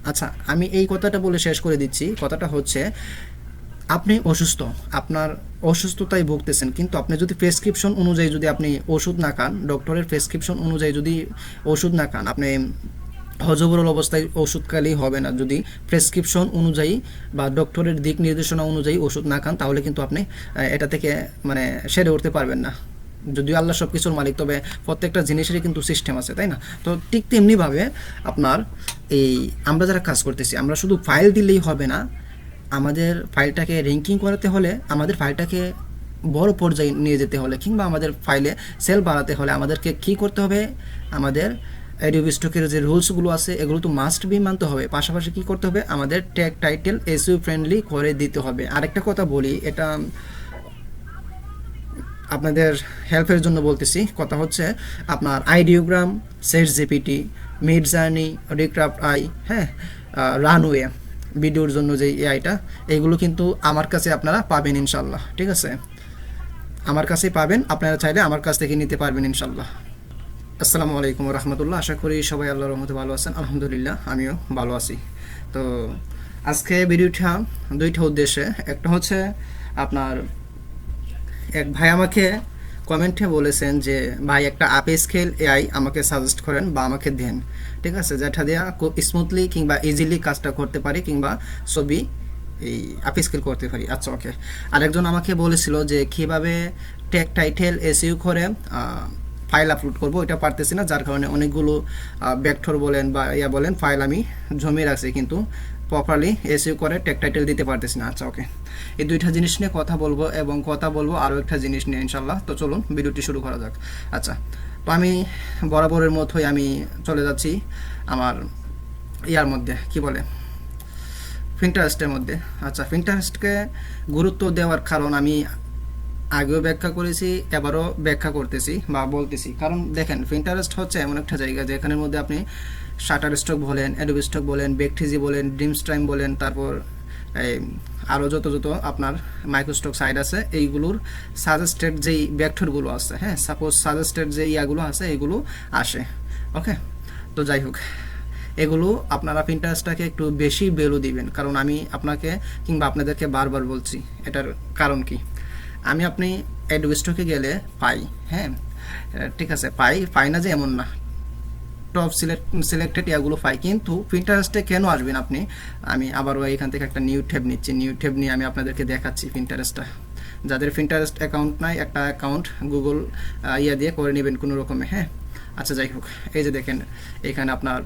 আচ্ছা, আমি এই কথাটা বলে শেষ করে দিচ্ছি। কথাটা হচ্ছে, আপনি অসুস্থ, আপনার অসুস্থতায় ভুগতেছেন, কিন্তু আপনি যদি প্রেসক্রিপশন অনুযায়ী যদি আপনি ওষুধ না খান, ডক্টরের প্রেসক্রিপশন অনুযায়ী যদি ওষুধ না খান, আপনি হজবরল অবস্থায় ওষুধ খালেই হবে না। যদি প্রেসক্রিপশন অনুযায়ী বা ডক্টরের দিক নির্দেশনা অনুযায়ী ওষুধ না খান, তাহলে কিন্তু আপনি এটা থেকে মানে সেরে উঠতে পারবেন না। যদিও আল্লাহ সব কিছুর মালিক, তবে প্রত্যেকটা জিনিসেরই কিন্তু সিস্টেম আছে, তাই না? তো ঠিক তেমনিভাবে আপনার এই আমরা যারা কাজ করতেছি, আমরা শুধু ফাইল দিলেই হবে না। আমাদের ফাইলটাকে র্যাঙ্কিং করাতে হলে, আমাদের ফাইলটাকে বড় পর্যায়ে নিয়ে যেতে হলে, কিংবা আমাদের ফাইলে সেল বাড়াতে হলে আমাদেরকে কী করতে হবে? আমাদের অ্যাডোবি স্টকের যে রুলসগুলো আছে এগুলো তো মাস্ট বি মানতে হবে। পাশাপাশি কী করতে হবে? আমাদের ট্যাগ টাইটেল এসইও ফ্রেন্ডলি করে দিতে হবে। আরেকটা কথা বলি, এটা আপনাদের হেল্পের জন্য বলতেছি। কথা হচ্ছে, আপনার Ideogram, set GPT, mid journey, Recraft I, হ্যাঁ, রানওয়ে ভিডিওর জন্য যে এআইটা, এইগুলো কিন্তু আমার কাছে আপনারা পাবেন ইনশাল্লাহ। ঠিক আছে, আমার কাছেই পাবেন, আপনারা চাইলে আমার কাছ থেকে নিতে পারবেন ইনশাল্লাহ। আসসালামু আলাইকুম রহমতুল্লাহ। আশা করি সবাই আল্লাহর রহমতে ভালো আছেন। আলহামদুলিল্লাহ, আমিও ভালো আছি। তো আজকে ভিডিওটা দুইটা উদ্দেশ্যে। একটা হচ্ছে, আপনার এক ভাই আমাকে কমেন্টে বলেছেন যে ভাই একটা আপ স্কেল এআই আমাকে সাজেস্ট করেন বা আমাকে দেন, ঠিক আছে, যেটা দেওয়া খুব স্মুথলি কিংবা ইজিলি কাজটা করতে পারি, কিংবা ছবি এই আপ স্কেল করতে পারি। আচ্ছা, ওকে। আরেকজন আমাকে বলেছিল যে কীভাবে ট্যাগ টাইটেল এসইউ করে ফাইল আপলোড করবো, এটা পারতেছি না, যার কারণে অনেকগুলো ভেক্টর বলেন বা বলেন ফাইল আমি জমিয়ে রাখছি, কিন্তু প্রপারলি এসইউ করে ট্যাগ টাইটেল দিতে পারতেছি না। আচ্ছা, ওকে। এই দুইটা জিনিস নিয়ে কথা বলবো, এবং কথা বলবো আরও একটা জিনিস নিয়ে ইনশাল্লাহ। তো চলুন ভিডিওটি শুরু করা যাক। আচ্ছা, তো আমি বরাবরের মতোই আমি চলে যাচ্ছি আমার ইয়ার মধ্যে, কি বলে, পিন্টারেস্টের মধ্যে। আচ্ছা, পিন্টারেস্টকে গুরুত্ব দেওয়ার কারণ আমি আগেও ব্যাখ্যা করেছি, এবারও ব্যাখ্যা করতেছি বা বলতেছি। কারণ দেখেন, পিন্টারেস্ট হচ্ছে এমন একটা জায়গা যেখানের মধ্যে আপনি শাটার স্টক বলেন, অ্যাডোবি স্টক বলেন, বেকটিজি বলেন, ড্রিমস্টাইম বলেন, তারপর আরও যত আপনার মাইক্রোস্টক সাইট আছে, এইগুলোর সাজেস্টেড যেই ভেক্টরগুলো আছে, হ্যাঁ, সাপোজ সাজেস্টেড যে ইয়াগুলো আছে এগুলো আসে। ওকে, তো যাই হোক, এগুলো আপনারা পিন্টারেস্টটাকে একটু বেশি ভ্যালু দিবেন। কারণ আমি আপনাকে কিংবা আপনাদেরকে বারবার বলছি, এটার কারণ কি? আপনি অ্যাডোবি স্টকে গেলে পাই, হ্যাঁ, ঠিক আছে, পাই না যে এমন না, টপ সিলেক্টেড এগুলো পাই, কিন্তু পিন্টারেস্টে কেন আসবেন আপনি? আমি আবারও এখান থেকে একটা নিউ ট্যাব নিচ্ছি। নিউ ট্যাব নিয়ে আমি আপনাদেরকে দেখাচ্ছি পিন্টারেস্টটা। যাদের পিন্টারেস্ট অ্যাকাউন্ট নাই, একটা অ্যাকাউন্ট গুগল দিয়ে করে নেবেন কোনো রকমে, হ্যাঁ। আচ্ছা, যাই হোক, এই যে দেখেন, এখানে আপনার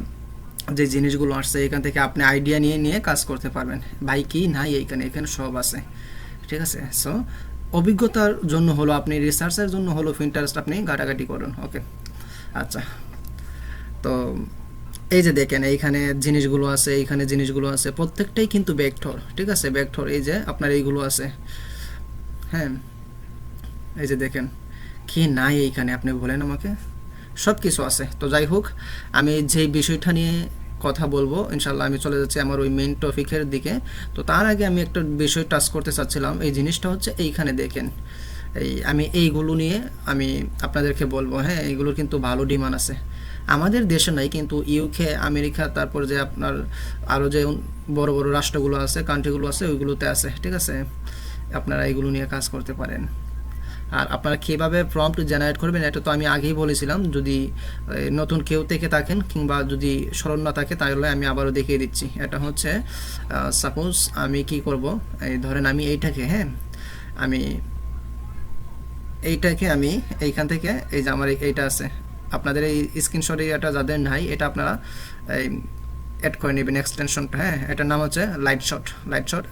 যে জিনিসগুলো আসছে, এখান থেকে আপনি আইডিয়া নিয়ে নিয়ে কাজ করতে পারবেন। ভাই কি নাই, এখানে সব আছে, ঠিক আছে। সো অভিজ্ঞতার জন্য হলো, আপনি রিসার্চের জন্য হলো পিন্টারেস্ট আপনি ঘাটাঘাটি করুন। ওকে, আচ্ছা। তো এই যে দেখেন, এইখানে জিনিসগুলো আছে, এইখানে জিনিসগুলো আছে, প্রত্যেকটাই কিন্তু ভেক্টর, ঠিক আছে, ভেক্টর। এই যে আপনার এইগুলো আছে, হ্যাঁ, এই যে দেখেন, কি নাই এইখানে আপনি বলেন আমাকে? সব কিছু আছে। তো যাই হোক, আমি যেই বিষয়টা নিয়ে কথা বলবো ইনশাল্লাহ, আমি চলে যাচ্ছি আমার ওই মেইন টপিকের দিকে। তো তার আগে আমি একটা বিষয় টাচ করতে চাচ্ছিলাম। এই জিনিসটা হচ্ছে, এইখানে দেখেন, আমি এইগুলো নিয়ে আমি আপনাদেরকে বলবো, হ্যাঁ, এইগুলোর কিন্তু ভালো ডিমান্ড আছে। আমাদের দেশে নাই, কিন্তু ইউকে, আমেরিকা, তারপর যে আপনার আরও যে বড় বড় রাষ্ট্রগুলো আছে, কান্ট্রিগুলো আছে, ওইগুলোতে আছে, ঠিক আছে। আপনারা এইগুলো নিয়ে কাজ করতে পারেন। আর আপনারা কীভাবে প্রম্পট জেনারেট করবেন, এটা তো আমি আগেই বলেছিলাম। যদি নতুন কেউ থেকে থাকেন কিংবা যদি স্মরণ না থাকে, তাহলে আমি আবারও দেখিয়ে দিচ্ছি। এটা হচ্ছে, সাপোজ আমি কি করব, এই ধরেন আমি এইটাকে, হ্যাঁ, আমি আমি এইখান থেকে, এই যে আমার এইটা আছে, আপনাদের এই স্ক্রিনশট এটা যাদের নাই, এটা আপনারা অ্যাড করে নেবেন এক্সটেনশনটা, হ্যাঁ। এটার নাম হচ্ছে লাইটশট।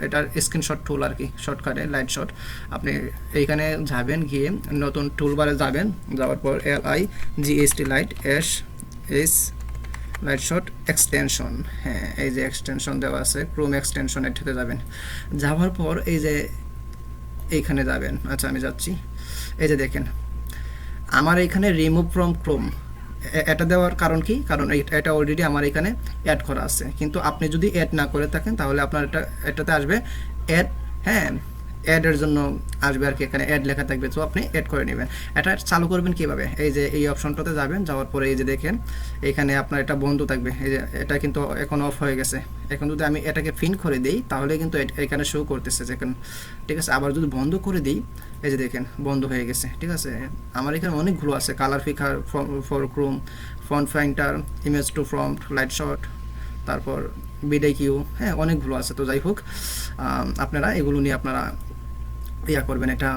এটার স্ক্রিনশট টুল আর কি, শর্টকাটে লাইটশট। আপনি এইখানে যাবেন, গিয়ে নতুন টুলবারে যাবেন, যাওয়ার পর LIGHT লাইটশট এক্সটেনশন, হ্যাঁ, এই যে এক্সটেনশন দেওয়া আছে, ক্রোম এক্সটেনশন, এটাতে যাবেন। যাওয়ার পর এই যে এইখানে যাবেন। আচ্ছা, আমি যাচ্ছি। এই যে দেখেন, আমার এখানে রিমুভ ফ্রম ক্রোম, এটা দেওয়ার কারণ কি? কারণ এটা অলরেডি আমার এখানে অ্যাড করা আছে। কিন্তু আপনি যদি অ্যাড না করে থাকেন, তাহলে আপনার এটাতে আসবে অ্যাড, হ্যাঁ, অ্যাডের জন্য আসবে আর কি, এখানে অ্যাড লেখা থাকবে, তো আপনি অ্যাড করে নেবেন। এটা চালু করবেন কিভাবে, এই যে এই অপশনটাতে যাবেন, যাওয়ার পরে এই যে দেখেন এখানে আপনার এটা বন্ধ থাকবে, এই যে এটা কিন্তু এখন অফ হয়ে গেছে। এখন যদি আমি এটাকে পিন করে দিই তাহলে কিন্তু এখানে শো করতেছে যেখানে, ঠিক আছে। আবার যদি বন্ধ করে দিই, এই যে দেখেন বন্ধ হয়ে গেছে, ঠিক আছে। আমার এখানে অনেকগুলো আছে, colour পিকার, for Chrome, font finder, image to front, light shot, তারপর বিডাই কিউ, হ্যাঁ অনেকগুলো আছে। তো যাই হোক, আপনারা এগুলো নিয়ে আপনারা ইয়া করবেন, এটা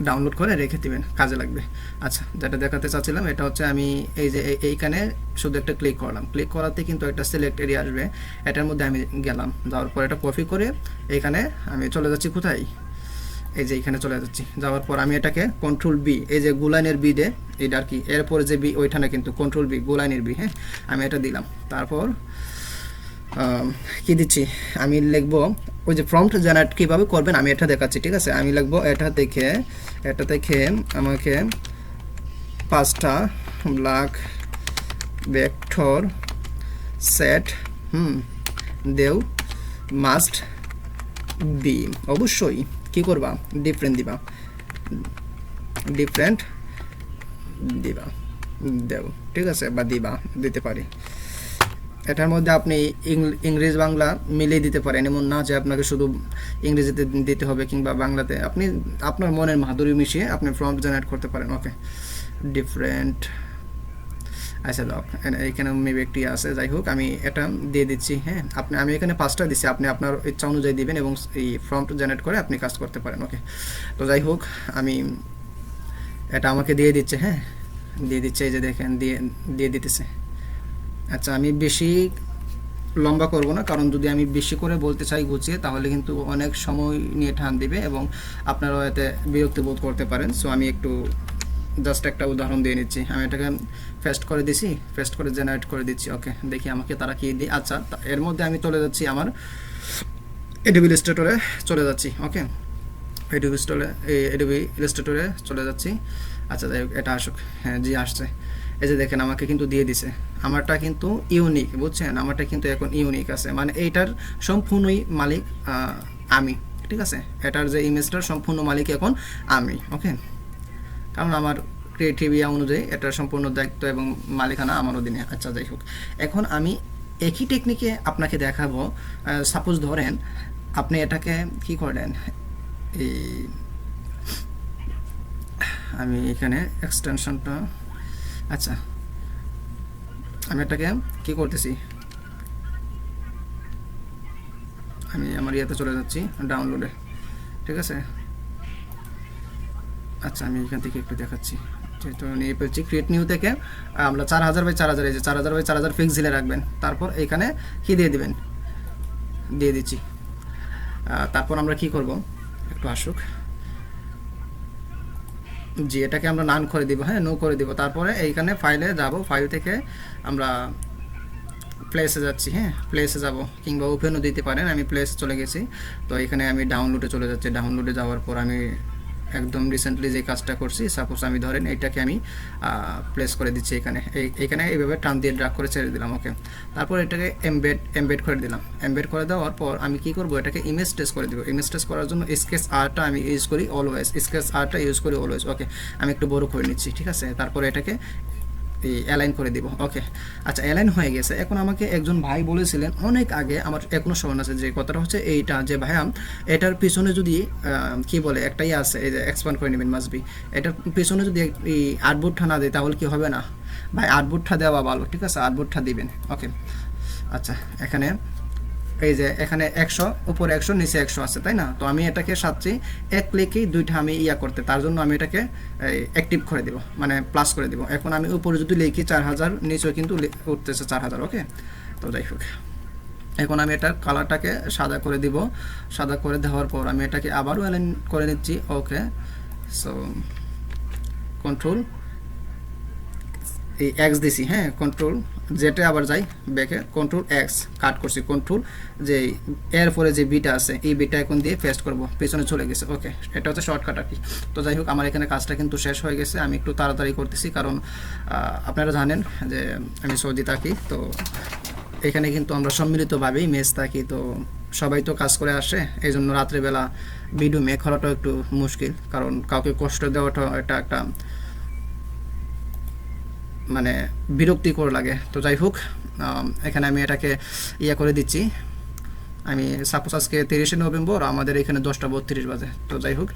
ডাউনলোড করে রেখে দিবেন, কাজে লাগবে। আচ্ছা, যেটা দেখাতে চাচ্ছিলাম এটা হচ্ছে আমি এই যে এইখানে শুধু একটা ক্লিক করলাম, ক্লিক করাতে কিন্তু একটা সিলেক্ট এরিয়া আসবে, এটার মধ্যে আমি গেলাম, যাওয়ার পর এটা কপি করে এইখানে আমি চলে যাচ্ছি কোথায়, এই যে এইখানে চলে যাচ্ছি। যাওয়ার পর আমি এটাকে কন্ট্রোল বি, এই যে গুলাইনের বি দে এটা আর কি, এরপরে যে বি ওইখানে কিন্তু কন্ট্রোল বি, গুলাইনের বি, হ্যাঁ আমি এটা দিলাম। তারপর কি দিচ্ছি, আমি লিখবো ওই যে প্রম্পট জেনারেট কীভাবে করবেন আমি এটা দেখাচ্ছি, ঠিক আছে। আমি লিখবো এটা থেকে আমাকে 5টা ব্ল্যাক ভেক্টর সেট দেও মাস্ট বি, অবশ্যই কি করবা, ডিফারেন্ট দিবা দেও, ঠিক আছে, বা দিতে পারি। এটার মধ্যে আপনি ইংরেজি বাংলা মিলিয়ে দিতে পারেন, এমন না যে আপনাকে শুধু ইংরেজিতে দিতে হবে কিংবা বাংলাতে, আপনি আপনার মনের মাধুরী মিশিয়ে আপনি প্রম্পট জেনারেট করতে পারেন। ওকে, ডিফারেন্ট, আচ্ছা দাও, এখানে মেবি একটি আছে, যাই হোক আমি এটা দিয়ে দিচ্ছি, হ্যাঁ আমি এখানে 5টা দিচ্ছি, আপনি আপনার ইচ্ছা অনুযায়ী দিবেন এবং এই প্রম্পট জেনারেট করে আপনি কাজ করতে পারেন। ওকে, তো যাই হোক আমি এটা আমাকে দিয়ে দিচ্ছে, হ্যাঁ দিয়ে দিচ্ছে, এই যে দেখেন দিয়ে দিতেছে। আচ্ছা, আমি বেশি লম্বা করব না, কারণ যদি আমি বেশি করে বলতে চাই গুছিয়ে তাহলে কিন্তু অনেক সময় নিয়ে টান দিবে এবং আপনারা এতে বিরক্তি বোধ করতে পারেন। সো আমি একটু জাস্ট একটা উদাহরণ দিয়ে নিচ্ছি। আমি এটাকে পেস্ট করে দিছি, পেস্ট করে জেনারেট করে দিচ্ছি। ওকে, দেখি আমাকে তারা কি দিই। আচ্ছা, এর মধ্যে আমি চলে যাচ্ছি আমার অ্যাডোবি ইলাস্ট্রেটরে চলে যাচ্ছি। ওকে, অ্যাডোবি ইলাস্ট্রেটরে চলে যাচ্ছি। আচ্ছা, যাই হোক এটা আসুক, হ্যাঁ জি আসছে। এই যে দেখেন আমাকে কিন্তু দিয়ে দিছে, আমারটা কিন্তু ইউনিক, বুঝছেন, আমারটা কিন্তু এখন ইউনিক আছে, মানে এইটার সম্পূর্ণই মালিক আমি, ঠিক আছে। এটার যে ইমেজটার সম্পূর্ণ মালিক এখন আমি। ওকে, কারণ আমার ক্রিয়েটিভিয়া অনুযায়ী এটার সম্পূর্ণ দায়িত্ব এবং মালিকানা আমার অধীনে। আচ্ছা, যাই হোক এখন আমি একই টেকনিকে আপনাকে দেখাবো। সাপোজ ধরেন আপনি এটাকে কি করেন, এই আমি এখানে এক্সটেনশনটা, আচ্ছা আমি এটাকে কি করতেছি, আমি আমার ইয়েতে চলে যাচ্ছি ডাউনলোডে, ঠিক আছে। আচ্ছা, আমি এখান থেকে একটু দেখাচ্ছি, যেহেতু নিয়ে পেয়েছি ক্রিয়েট নিউ থেকে আমরা 4000x4000, এই যে 4000x4000 পিক্সেলে রাখবেন। তারপর এখানে কি দিয়ে দিবেন, দিয়ে দিচ্ছি। তারপর আমরা কি করব, একটু আসুক, জি এটাকে আমরা নান করে দিব, হ্যাঁ নো করে দিব। তারপরে এইখানে ফাইলে যাব, ফাইল থেকে আমরা প্লেসে যাচ্ছি, হ্যাঁ প্লেসে যাব, কিংবা ওপেনও দিতে পারেন। আমি প্লেস চলে গেছি, তো এখানে আমি ডাউনলোডে চলে যাচ্ছি। ডাউনলোডে যাওয়ার পর আমি একদম রিসেন্টলি যে কাজটা করছি, সাপোজ আমি ধরেন এইটাকে আমি প্লেস করে দিচ্ছি এখানে, এইখানে এইভাবে টান দিয়ে ড্রাগ করে ছেড়ে দিলাম। ওকে, তারপর এটাকে এমবেড করে দিলাম। এমবেড করে দেওয়ার পর আমি কি করব, এটাকে ইমেজ ট্রেস করে দেবো। ইমেজ ট্রেস করার জন্য স্কেচ আর্টটা আমি ইউজ করি অলওয়েজ, ওকে, আমি একটু বড় করে নিচ্ছি, ঠিক আছে। তারপরে এটাকে অ্যালাইন করে দিব। ওকে, আচ্ছা অ্যালাইন হয়ে গেছে। এখন আমাকে একজন ভাই বলেছিলেন অনেক আগে, আমার এখনও স্মরণ আছে, যে কথাটা হচ্ছে এইটা, যে ভাইয়া এটার পিছনে যদি কি বলে একটাই আছে, এই যে এক্সপ্যান্ড করে নেবেন মাস্ট বি, এটার পিছনে যদি এই আর্টবোর্ডটা না দেয় তাহলে কি হবে না ভাই, আর্টবোর্ডটা দেওয়া ভালো, ঠিক আছে, আর্টবোর্ডটা দিবেন। ওকে, আচ্ছা এখানে এই যে এখানে 100 উপরে 100 নিচে 100 আছে, তাই না? তো আমি এটাকে সাথে এক ক্লিকেই দুইটা আমি করতে, তার জন্য আমি এটাকে অ্যাক্টিভ করে দিব, মানে প্লাস করে দিব। এখন আমি উপরে যদি লিখি 4000, নিচেও কিন্তু উঠতেছে 4000। ওকে, তো যাই হোক এখন আমি এটার কালারটাকে সাদা করে দিব। সাদা করে দেওয়ার পর আমি এটাকে আবারও অ্যালাইন করে নিচ্ছি। ওকে, সো কন্ট্রোল এই এক্স দিছি, হ্যাঁ কন্ট্রোল জেটে আবার যাই ব্যাকে, কন্ট্রোল এক্স কাট করছি, কন্ট্রোল যে এর পরে যে বিটা আছে এই বিটা এখন দিয়ে পেস্ট করব, পেছনে চলে গেছে। ওকে, এটা হচ্ছে শর্টকাট আর কি। তো যাই হোক আমার এখানে কাজটা কিন্তু শেষ হয়ে গেছে। আমি একটু তাড়াতাড়ি করতেছি, কারণ আপনারা জানেন যে আমি সৌদি থাকি, তো এখানে কিন্তু আমরা সম্মিলিতভাবেই মেস থাকি, তো সবাই তো কাজ করে আসে, এই জন্য রাত্রেবেলা ভিডিও মেক করাটাও একটু মুশকিল, কারণ কাউকে কষ্ট দেওয়াটা এটা একটা মানে বিরক্তিকর লাগে। তো যাই হোক, এখানে আমি এটাকে করে দিচ্ছি। আমি সাপোজ আজকে 30শে নভেম্বর, আমাদের এখানে 10টা 32 বাজে। তো যাই হোক,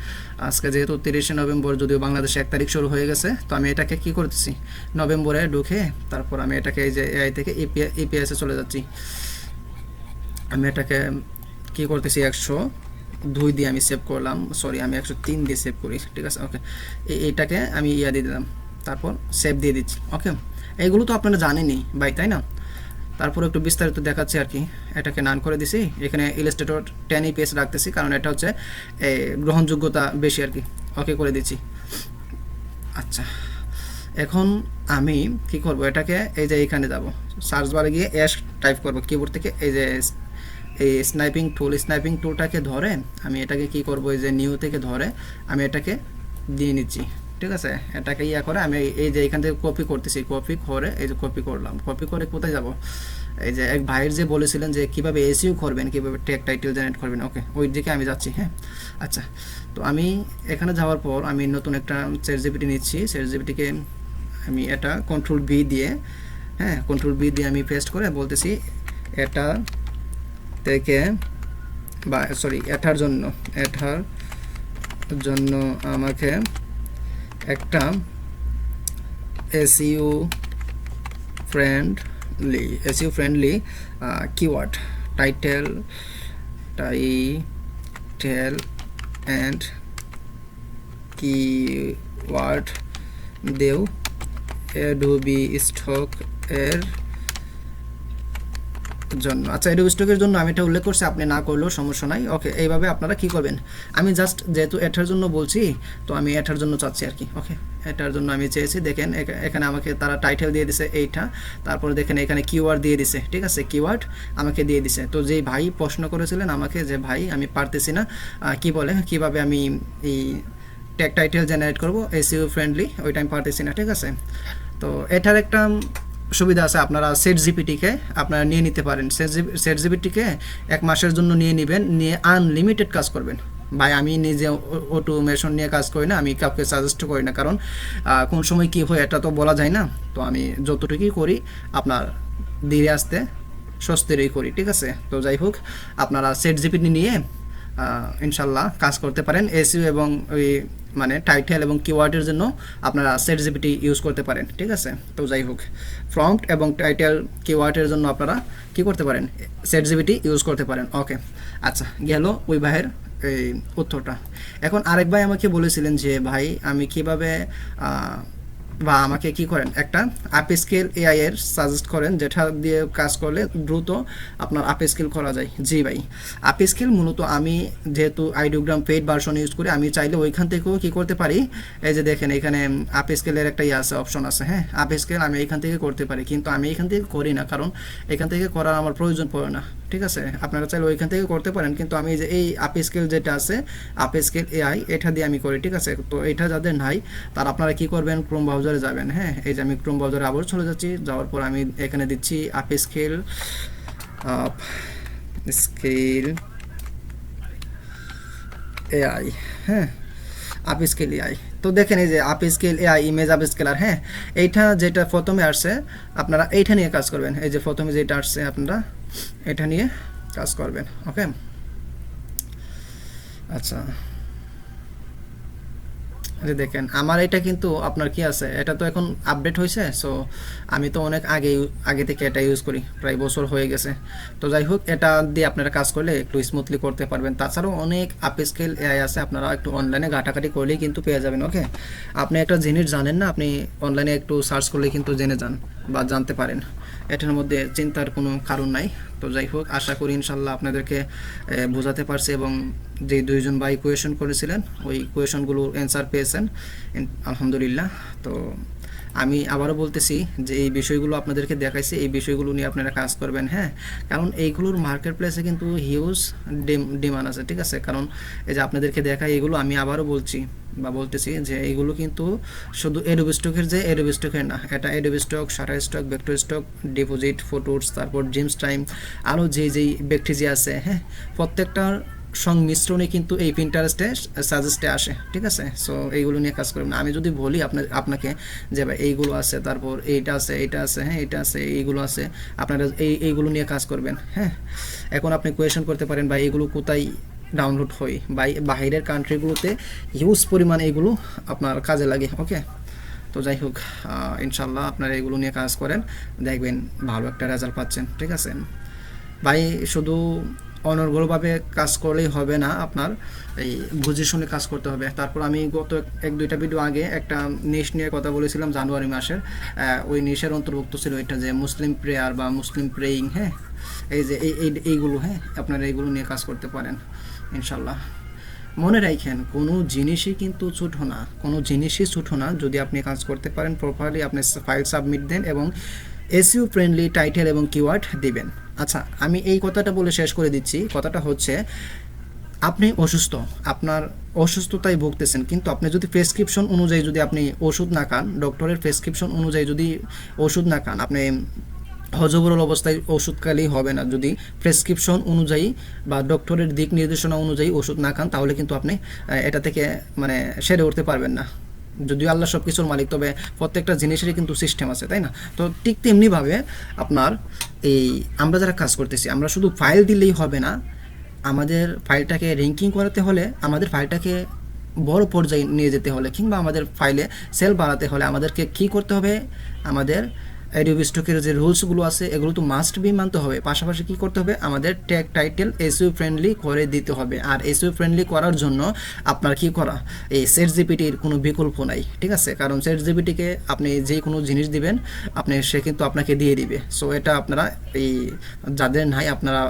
আজকে যেহেতু 30শে নভেম্বর, যদিও বাংলাদেশে 1 তারিখ শুরু হয়ে গেছে, তো আমি এটাকে কি করতেছি, নভেম্বরে ঢুকে তারপর আমি এটাকে এই যে এআই থেকে ইপিএসে চলে যাচ্ছি। আমি এটাকে কি করতেছি, 102 দিয়ে আমি সেভ করলাম, সরি আমি 103 দিয়ে সেভ করি, ঠিক আছে। ওকে, এইটাকে আমি দিয়ে দিলাম, তারপর সেভ দিয়ে দিচ্ছি। ওকে, এইগুলো তো আপনারা জানেনই ভাই, তাই না? তারপর একটু বিস্তারিত দেখাচ্ছি আর কি। এটাকে নান করে দিছি, এখানে ইলাস্ট্রেটর 10 ইপিএস রাখতেছি, কারণ এটা হচ্ছে গ্রহণযোগ্যতা বেশি আর কি। ওকে করে দিচ্ছি। আচ্ছা, এখন আমি কি করব, এটাকে এই যে এইখানে যাব, সার্চ বারে গিয়ে টাইপ করব কিবোর্ড থেকে, এই যে এই স্নাইপিং টুলটাকে ধরে আমি এটাকে কি করব, এই যে নিউ থেকে ধরে আমি এটাকে দিয়ে নিচ্ছি, ঠিক আছে। এটাকে করে আমি এই যে এখান থেকে কপি করতেছি, কপি করে এই যে কপি করলাম, কপি করে কোথায় যাব, এই যে এক ভাইয়ের যে বলেছিলেন যে কিভাবে এসইও করবেন, কিভাবে ট্যাগ টাইটেল জেনারেট করবেন, ওকে ওই দিকে আমি যাচ্ছি। হ্যাঁ, আচ্ছা, তো আমি এখানে যাওয়ার পর আমি নতুন একটা চ্যাটজিপিটি নিচ্ছি। চ্যাটজিপিটিকে আমি এটা কন্ট্রোল ভি দিয়ে, হ্যাঁ কন্ট্রোল ভি দিয়ে আমি পেস্ট করে বলতেছি এটা থেকে, বা সরি এটার জন্য আমাকে একটা SEO friendly keyword title and keyword দেও অ্যাডোবি স্টক এর জন্য। আচ্ছা, অ্যাডোবি স্টকের জন্য আমি এটা উল্লেখ করছি, আপনি না করলেও সমস্যা নাই। ওকে, এইভাবে আপনারা কি করবেন, আমি জাস্ট যেহেতু এটার জন্য বলছি, তো আমি এটার জন্য চাচ্ছি আর কি। ওকে, এটার জন্য আমি চেয়েছি, দেখেন এখানে আমাকে তারা টাইটেল দিয়ে দিছে এইটা, তারপরে দেখেন এখানে কিওয়ার্ড দিয়ে দিছে, ঠিক আছে, কিওয়ার্ড আমাকে দিয়ে দিছে। তো যেই ভাই প্রশ্ন করেছিলেন আমাকে যে ভাই আমি পারতেছি না, কি বলে কিভাবে আমি এই ট্যাগ টাইটেল জেনারেট করব এসইও ফ্রেন্ডলি, ওইটা আমি পারতেছি না, ঠিক আছে। তো এটার একটা সুবিধা আছে, আপনারা সেট জিপিটিকে আপনারা নিয়ে নিতে পারেন। সেট জিপিটিকে 1 মাসের জন্য নিয়ে নেবেন, নিয়ে আনলিমিটেড কাজ করবেন। ভাই আমি নিজে অটোমেশন নিয়ে কাজ করি না, আমি কাউকে সাজেস্ট করি না, কারণ কোন সময় কী হয় এটা তো বলা যায় না। তো আমি যতটুকুই করি আপনার ধীরে আস্তে স্বস্তিরই করি, ঠিক আছে। তো যাই হোক, আপনারা সেট জিপিটি নিয়ে ইনশাল্লাহ কাজ করতে পারেন। এসইও এবং ওই মানে টাইটেল এবং কিওয়ার্ডের জন্য আপনারা সেট জিপিটি ইউজ করতে পারেন, ঠিক আছে। তো যাই হোক, প্রম্পট এবং টাইটেল কিওয়ার্ডের জন্য আপনারা কি করতে পারেন, সেট জিপিটি ইউজ করতে পারেন। ওকে, আচ্ছা, গেল ওই ভাইয়ের এই উত্তরটা। এখন আরেক ভাই আমাকে বলেছিলেন যে ভাই আমি কিভাবে বা আমাকে কি করেন, একটা আপস্কেল এআই এর সাজেস্ট করেন যেটা দিয়ে কাজ করলে দ্রুত আপনার আপস্কেল করা যায়। জি ভাই, আপস্কেল মূলত আমি যেহেতু আইডিওগ্রাম পেইড ভার্সন ইউজ করি, আমি চাইলে ওইখান থেকেও কি করতে পারি, এই যে দেখেন এখানে আপস্কেলের একটা আছে, অপশন আছে, হ্যাঁ আপস্কেল আমি এখান থেকে করতে পারি, কিন্তু আমি এখান থেকে করি না, কারণ এখান থেকে করার আমার প্রয়োজন পড়ে না, ঠিক আছে। আপনারা চাইলে ওইখান থেকে করতে পারেন, কিন্তু আমি যে এই আপস্কেল যেটা আছে, আপস্কেল এআই, এটা দিয়ে আমি করি, ঠিক আছে। তো এটা যাদের নাই তার আপনারা কি করবেন, ক্রোম ব্রাউজারে যাবেন। হ্যাঁ, এই যে আমি ক্রোম ব্রাউজারে আবার চলে যাচ্ছি, যাওয়ার পর আমি এখানে দিচ্ছি আপস্কেল এআই, হ্যাঁ আপস্কেল এআই। তো দেখেন এই যে আপস্কেল এআই ইমেজ আপস্কেলার, হ্যাঁ এইটা যেটা প্রথমে আসছে আপনারা এইটা নিয়ে কাজ করবেন। এই যে প্রথমে যেটা আসছে আপনারা এটা নিয়ে কাজ করবেন। ওকে, আচ্ছা, দেখেন আমার এটা কিন্তু আপনার কি আছে, এটা তো এখন আপডেট হয়েছে, সো আমি তো অনেক আগে থেকে এটা ইউজ করি, প্রায় বছর হয়ে গেছে। তো যাই হোক, এটা দিয়ে আপনারা কাজ করলে একটু স্মুথলি করতে পারবেন। তাছাড়াও অনেক আপস্কেল এআই আছে, আপনারা একটু অনলাইনে ঘাটাঘাটি করলেই কিন্তু পেয়ে যাবেন। ওকে, আপনি একটা জিনিস জানেন না, আপনি অনলাইনে একটু সার্চ করলেই কিন্তু জেনে যান বা জানতে পারেন, এটার মধ্যে চিন্তার কোনো কারণ নাই। তো যাই হোক, আশা করি ইনশাল্লাহ আপনাদেরকে বোঝাতে পারছি, এবং যে দুইজন ভাই কোয়েশন করেছিলেন ওই কোয়েশনগুলোর অ্যান্সার পেয়েছেন আলহামদুলিল্লাহ। তো আমি আবারও বলতেছি যে এই বিষয়গুলো আপনাদেরকে দেখাইছি, এই বিষয়গুলো নিয়ে আপনারা কাজ করবেন, হ্যাঁ। কারণ এইগুলোর মার্কেট প্লেসে কিন্তু হিউজ ডিমান্ড আছে, ঠিক আছে। কারণ এই যে আপনাদেরকে দেখাই এগুলো, আমি আবারও বলতেছি যে এইগুলো কিন্তু শুধু এডোবি স্টকের যে এডোবি স্টকের না, এটা Adobe stock, shutter stock, vector stock, deposit, photos, তারপর জিমস টাইম, আরও যেই ব্যক্তিজি আছে, হ্যাঁ, প্রত্যেকটার সংমিশ্রণে কিন্তু এই পিন্টারেস্টে সাজেস্টে আসে, ঠিক আছে। সো এইগুলো নিয়ে কাজ করবেন। আমি যদি বলি আপনাকে যে ভাই এইগুলো আছে, তারপর এইটা আছে, এইটা আছে, হ্যাঁ, এইটা আছে, এইগুলো আছে, আপনারা এইগুলো নিয়ে কাজ করবেন, হ্যাঁ। এখন আপনি কোয়েশন করতে পারেন ভাই এগুলো কোথায় ডাউনলোড হয়, বাইরের কান্ট্রিগুলোতে হিউজ পরিমাণ এইগুলো আপনার কাজে লাগে, ওকে। তো যাই হোক, ইনশাল্লাহ আপনারা এগুলো নিয়ে কাজ করেন, দেখবেন ভালো একটা রেজাল্ট পাচ্ছেন, ঠিক আছে ভাই। শুধু অনর্গলভাবে কাজ করলেই হবে না, আপনার এই বুঝে শুনে কাজ করতে হবে। তারপর আমি গত এক দুইটা ভিডিও আগে একটা নিশ নিয়ে কথা বলেছিলাম জানুয়ারি মাসের, ওই নিশের অন্তর্ভুক্ত ছিল এটা যে মুসলিম প্রেয়ার বা মুসলিম প্রেয়িং, হ্যাঁ, এই যে এইগুলো, হ্যাঁ, আপনারা এইগুলো নিয়ে কাজ করতে পারেন ইনশাল্লাহ। মনে রাখেন কোনো জিনিসই কিন্তু ছোটো না, কোনো জিনিসই ছোটো না। যদি আপনি কাজ করতে পারেন প্রপারলি, আপনি ফাইল সাবমিট দেন এবং এসইও ফ্রেন্ডলি টাইটেল এবং কিওয়ার্ড দিবেন। আচ্ছা, আমি এই কথাটা বলে শেষ করে দিচ্ছি। কথাটা হচ্ছে আপনি অসুস্থ, আপনার অসুস্থতায় ভুগতেছেন, কিন্তু আপনি যদি প্রেসক্রিপশন অনুযায়ী যদি আপনি ওষুধ না খান, ডক্টরের প্রেসক্রিপশন অনুযায়ী যদি ওষুধ না খান, আপনি হজবরল অবস্থায় ওষুধ খালেই হবে না। যদি প্রেসক্রিপশন অনুযায়ী বা ডক্টরের দিক নির্দেশনা অনুযায়ী ওষুধ না খান, তাহলে কিন্তু আপনি এটা থেকে মানে সেরে উঠতে পারবেন না। যদিও আল্লাহ সব কিছুর মালিক, তবে প্রত্যেকটা জিনিসেরই কিন্তু সিস্টেম আছে, তাই না? তো ঠিক তেমনিভাবে আপনার এই আমরা যারা কাজ করতেছি, আমরা শুধু ফাইল দিলেই হবে না। আমাদের ফাইলটাকে র্যাঙ্কিং করাতে হলে, আমাদের ফাইলটাকে বড় পর্যায়ে নিয়ে যেতে হলে, কিংবা আমাদের ফাইলে সেল বাড়াতে হলে আমাদেরকে কী করতে হবে? আমাদের অ্যাডোবি স্টকের যে রুলসগুলো আছে এগুলো তো মাস্ট বি মানতে হবে। পাশাপাশি কী করতে হবে? আমাদের ট্যাগ টাইটেল এসইও ফ্রেন্ডলি করে দিতে হবে। আর এসইও ফ্রেন্ডলি করার জন্য আপনার কী করা, এই চ্যাটজিপিটির কোনো বিকল্প নাই, ঠিক আছে? কারণ চ্যাটজিপিটিকে আপনি যে কোনো জিনিস দিবেন, সে কিন্তু আপনাকে দিয়ে দিবে। সো এটা আপনারা এই যাদের নাই, আপনারা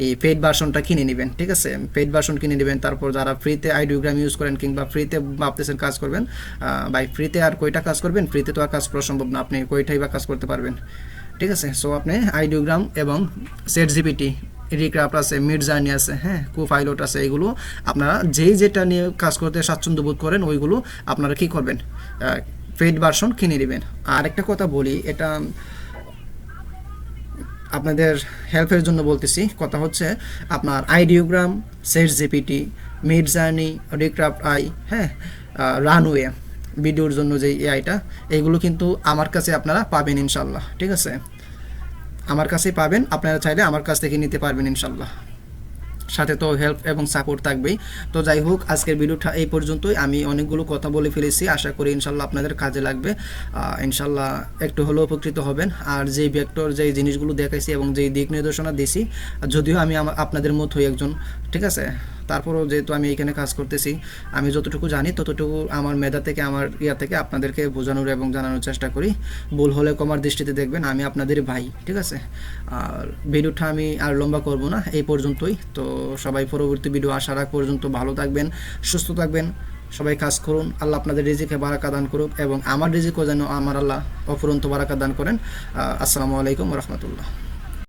এই পেইড ভার্সনটা কিনে নেবেন, ঠিক আছে? পেইড ভার্সন কিনে নেবেন। তারপর যারা ফ্রিতে আইডিওগ্রাম ইউজ করেন কিংবা ফ্রিতে ভাবতেছেন কাজ করবেন, ভাই ফ্রিতে আর কয়টা কাজ করবেন? ফ্রিতে তো আর কাজ করা সম্ভব না, আপনি কয়টাই বা কাজ করতে পারবেন, ঠিক আছে? সো আপনি আইডিওগ্রাম এবং চ্যাটজিপিটি, রিক্রাফট আছে, মিডজার্নি আছে, হ্যাঁ, কোপাইলট আছে, এগুলো আপনারা যেটা নিয়ে কাজ করতে স্বাচ্ছন্দ্য বোধ করেন ওইগুলো আপনারা কী করবেন? পেইড ভার্সন কিনে নেবেন। আর একটা কথা বলি, এটা আপনাদের হেল্পের জন্য বলতেছি। কথা হচ্ছে আপনার Ideogram, ChatGPT, Midjourney, Recraft I, হ্যাঁ, রানওয়ে ভিডিওর জন্য যে এআইটা, এইগুলো কিন্তু আমার কাছে আপনারা পাবেন ইনশাল্লাহ, ঠিক আছে? আমার কাছেই পাবেন, আপনারা চাইলে আমার কাছ থেকে নিতে পারবেন ইনশাল্লাহ। সাথে তো হেল্প এবং সাপোর্ট থাকবেই। তো যাই হোক, আজকের ভিডিওটা এই পর্যন্তই। আমি অনেকগুলো কথা বলে ফেলেছি, আশা করি ইনশাল্লাহ আপনাদের কাজে লাগবে, ইনশাল্লাহ একটু হলেও উপকৃত হবেন। আর যেই ভেক্টর, যেই জিনিসগুলো দেখাইছি এবং যেই দিক নির্দেশনা দিছি, যদিও আমি আপনাদের মতোই একজন, ঠিক আছে, তারপরেও যেহেতু আমি এখানে কাজ করতেছি, আমি যতটুকু জানি ততটুকু আমার মেধা থেকে, আমার থেকে আপনাদেরকে বোঝানোর এবং জানানোর চেষ্টা করি। ভুল হলে ক্ষমার দৃষ্টিতে দেখবেন, আমি আপনাদের ভাই, ঠিক আছে? আর ভিডিওটা আমি আর লম্বা করব না, এই পর্যন্তই। তো সবাই পরবর্তী ভিডিও আসার আগ পর্যন্ত ভালো থাকবেন, সুস্থ থাকবেন, সবাই কাজ করুন। আল্লাহ আপনাদের রিজিকে বারাকা দান করুক এবং আমার রিজিকও যেন আমার আল্লাহ অফুরন্ত বারাকা দান করেন। আসসালামু আলাইকুম ওয়া রাহমাতুল্লাহ।